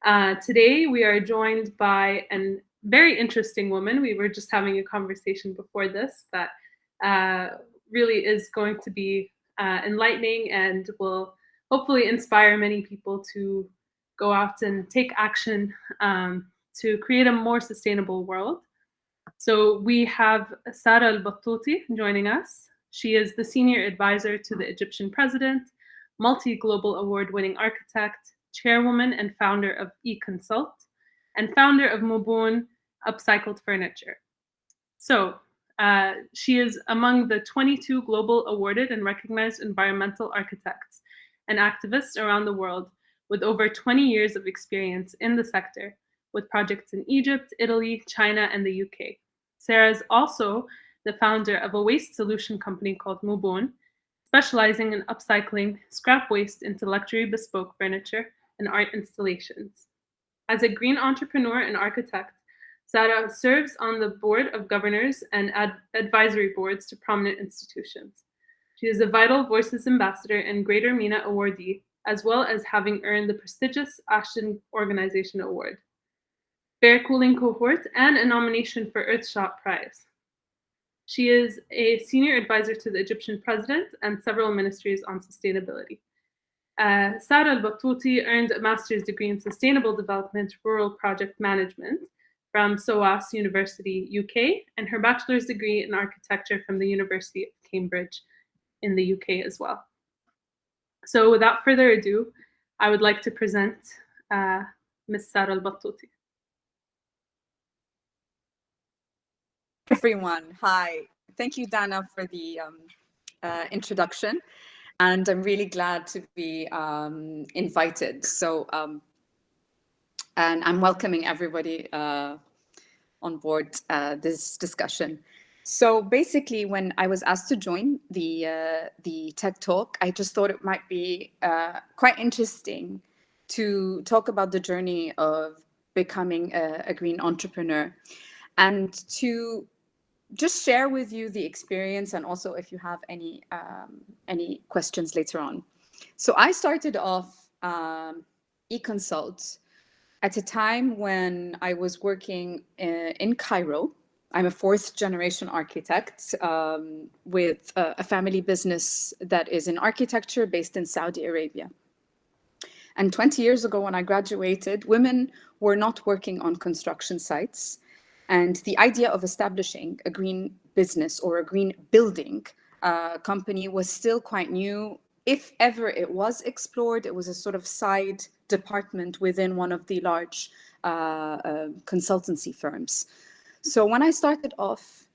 Today, we are joined by a very interesting woman. We were just having a conversation before this that really is going to be enlightening and will hopefully inspire many people to go out and take action to create a more sustainable world. So we have Sarah El Battouty joining us. She is the senior advisor to the Egyptian president, multi-global award-winning architect, chairwoman and founder of eConsult, and founder of Mubun Upcycled Furniture. So she is among the 22 global awarded and recognized environmental architects and activists around the world with over 20 years of experience in the sector, with projects in Egypt, Italy, China, and the UK. Sarah is also the founder of a waste solution company called Mubun, specializing in upcycling scrap waste into luxury bespoke furniture and art installations. As a green entrepreneur and architect, Sarah serves on the board of governors and advisory boards to prominent institutions. She is a Vital Voices Ambassador and Greater MENA awardee, as well as having earned the prestigious Ashton Organization Award, Fair Cooling Cohort, and a nomination for Earthshot Prize. She is a senior advisor to the Egyptian president and several ministries on sustainability. Sarah El Battouty earned a master's degree in sustainable development rural project management from SOAS University, UK, and her bachelor's degree in architecture from the University of Cambridge in the UK as well. So without further ado, I would like to present Ms. Sarah El Battouty. Everyone, hi. Thank you, Dana, for the introduction. And I'm really glad to be invited. And I'm welcoming everybody on board this discussion. So basically, when I was asked to join the Tech Talk, I just thought it might be quite interesting to talk about the journey of becoming a green entrepreneur and to just share with you the experience, and also if you have any questions later on. So I started off eConsult at a time when I was working in Cairo. I'm a fourth generation architect with a family business that is in architecture based in Saudi Arabia. And 20 years ago, when I graduated, women were not working on construction sites. And the idea of establishing a green business or a green building company was still quite new. If ever it was explored, it was a sort of side department within one of the large consultancy firms. So when I started off,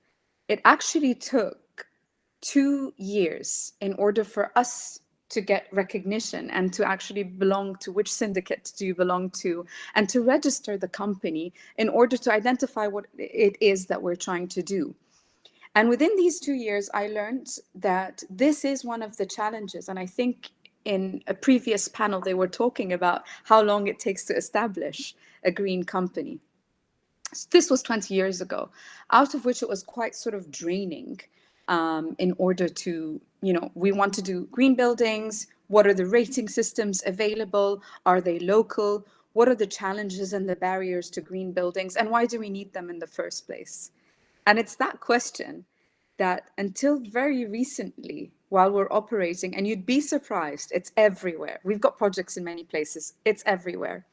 it actually took 2 years in order for us to get recognition and to actually belong to which syndicate do you belong to, and to register the company in order to identify what it is that we're trying to do. And within these 2 years, I learned that this is one of the challenges. And I think in a previous panel, they were talking about how long it takes to establish a green company. So this was 20 years ago, out of which it was quite sort of draining. In order to, we want to do green buildings. What are the rating systems available? Are they local? What are the challenges and the barriers to green buildings? And why do we need them in the first place? And it's that question that until very recently, while we're operating, and you'd be surprised, it's everywhere. We've got projects in many places. It's everywhere.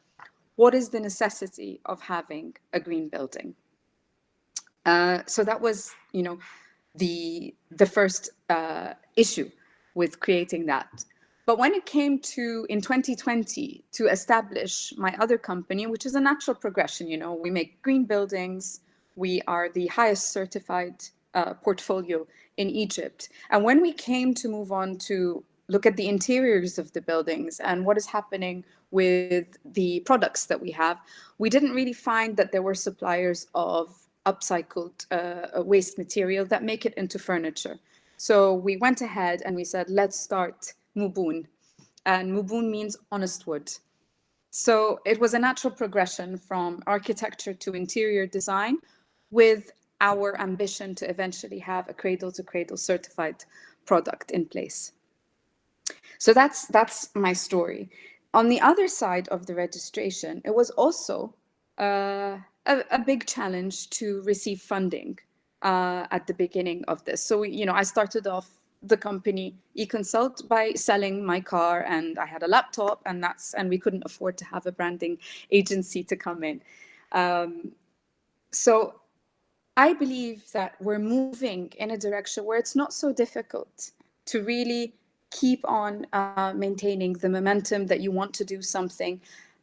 What is the necessity of having a green building? So that was, the first issue with creating that. But when it came to, in 2020, to establish my other company, which is a natural progression, we make green buildings, we are the highest certified portfolio in Egypt. And when we came to move on to look at the interiors of the buildings and what is happening with the products that we have, we didn't really find that there were suppliers of upcycled waste material that make it into furniture. So we went ahead and we said, let's start Mubun. And Mubun means honest wood. So it was a natural progression from architecture to interior design, with our ambition to eventually have a cradle-to-cradle certified product in place. So that's my story. On the other side of the registration, it was also a big challenge to receive funding at the beginning of this. So, I started off the company eConsult by selling my car, and I had a laptop, and we couldn't afford to have a branding agency to come in. So I believe that we're moving in a direction where it's not so difficult to really keep on maintaining the momentum that you want to do something,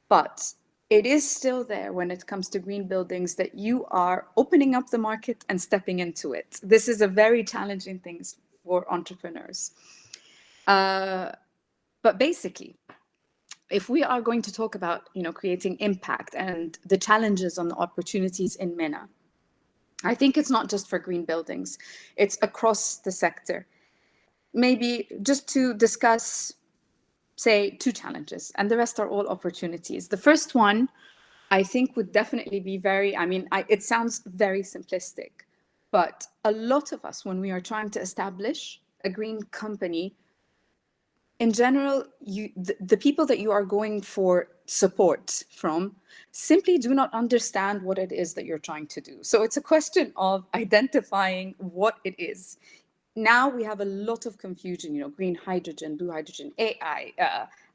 but it is still there when it comes to green buildings that you are opening up the market and stepping into it. This is a very challenging thing for entrepreneurs. But basically, if we are going to talk about, creating impact and the challenges and the opportunities in MENA, I think it's not just for green buildings, it's across the sector. Maybe just to discuss, say, 2 challenges, and the rest are all opportunities. The first one, I think, would definitely be it sounds very simplistic, but a lot of us, when we are trying to establish a green company, in general, the people that you are going for support from simply do not understand what it is that you're trying to do. So it's a question of identifying what it is. Now we have a lot of confusion, green hydrogen, blue hydrogen, AI,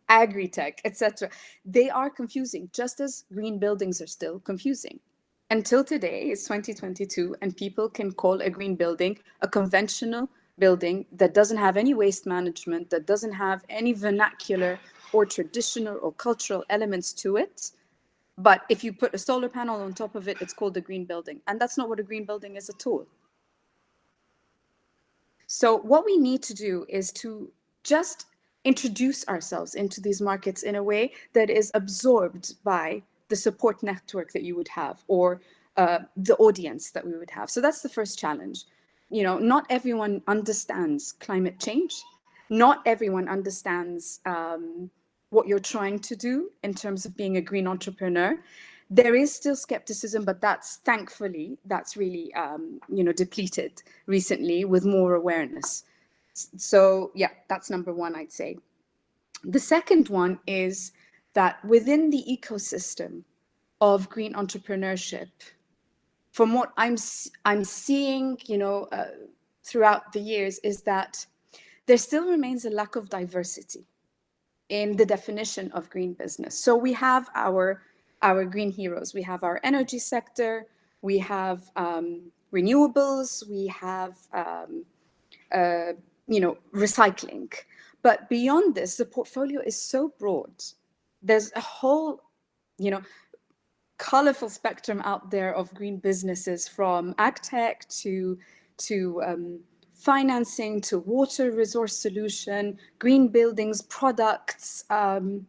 agri-tech, etc. They are confusing, just as green buildings are still confusing. Until today, it's 2022, and people can call a green building a conventional building that doesn't have any waste management, that doesn't have any vernacular or traditional or cultural elements to it. But if you put a solar panel on top of it, it's called a green building. And that's not what a green building is at all. So what we need to do is to just introduce ourselves into these markets in a way that is absorbed by the support network that you would have, or the audience that we would have. So that's the first challenge. Not everyone understands climate change. Not everyone understands what you're trying to do in terms of being a green entrepreneur. There is still skepticism, but thankfully, that's really, depleted recently with more awareness. So yeah, that's number one, I'd say. The second one is that within the ecosystem of green entrepreneurship, from what I'm seeing, throughout the years, is that there still remains a lack of diversity in the definition of green business. So we have our green heroes. We have our energy sector. We have renewables. We have recycling. But beyond this, the portfolio is so broad. There's a whole, colorful spectrum out there of green businesses, from agtech to financing, to water resource solution, green buildings, products, the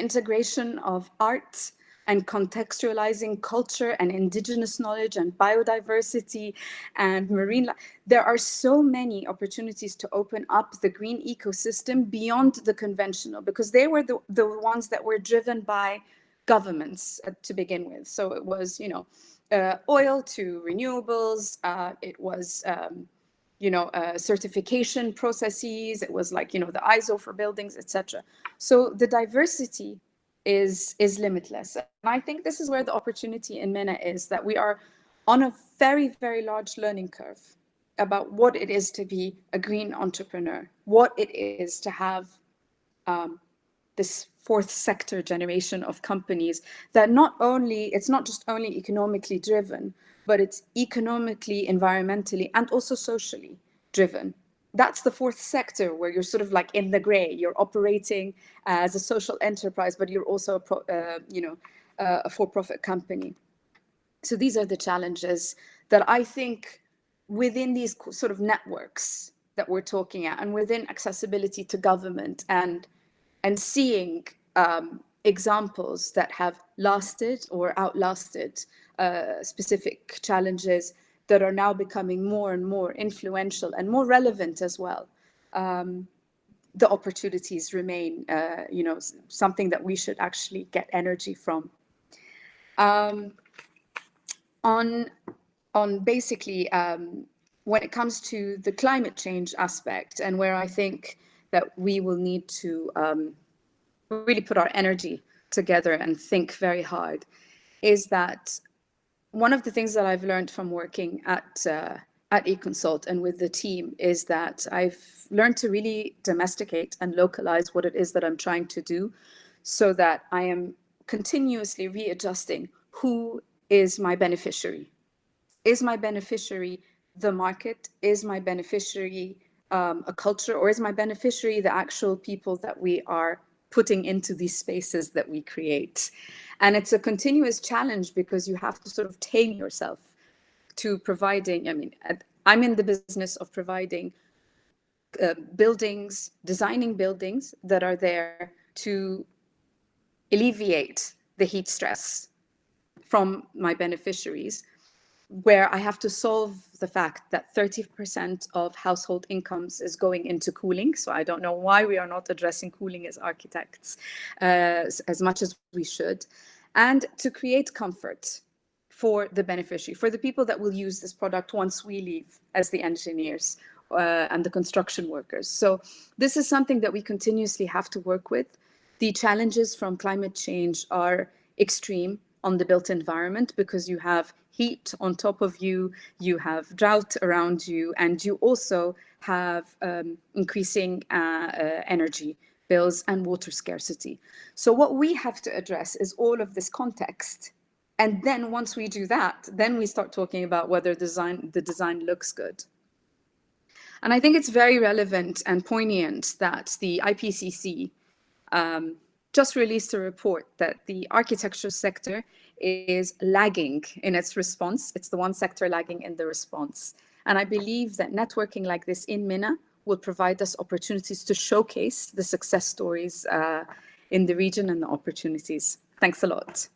integration of art and contextualizing culture and indigenous knowledge and biodiversity and marine life. There are so many opportunities to open up the green ecosystem beyond the conventional, because they were the ones that were driven by governments to begin with. So it was, oil to renewables. It was, certification processes. It was like, the ISO for buildings, etc. So the diversity is limitless. And I think this is where the opportunity in MENA is, that we are on a very, very large learning curve about what it is to be a green entrepreneur, what it is to have this fourth sector generation of companies that it's not just only economically driven, but it's economically, environmentally, and also socially driven. That's the fourth sector, where you're sort of like in the gray. You're operating as a social enterprise, but you're also a for-profit company. So these are the challenges that I think within these sort of networks that we're talking at, and within accessibility to government, and seeing examples that have lasted or outlasted specific challenges that are now becoming more and more influential and more relevant as well. The opportunities remain, something that we should actually get energy from. On basically, when it comes to the climate change aspect, and where I think that we will need to really put our energy together and think very hard, is that one of the things that I've learned from working at eConsult and with the team is that I've learned to really domesticate and localize what it is that I'm trying to do, so that I am continuously readjusting who is my beneficiary. Is my beneficiary the market? Is my beneficiary a culture? Or is my beneficiary the actual people that we are putting into these spaces that we create? And it's a continuous challenge, because you have to sort of tame yourself to providing, I mean, I'm in the business of providing buildings, designing buildings that are there to alleviate the heat stress from my beneficiaries, where I have to solve the fact that 30% of household incomes is going into cooling. So I don't know why we are not addressing cooling as architects as much as we should. And to create comfort for the beneficiary, for the people that will use this product once we leave as the engineers and the construction workers. So this is something that we continuously have to work with. The challenges from climate change are extreme on the built environment, because you have heat on top of you, you have drought around you, and you also have increasing energy bills and water scarcity. So what we have to address is all of this context. And then once we do that, then we start talking about whether the design looks good. And I think it's very relevant and poignant that the IPCC just released a report that the architecture sector is lagging in its response. It's the one sector lagging in the response. And I believe that networking like this in MENA will provide us opportunities to showcase the success stories in the region and the opportunities. Thanks a lot.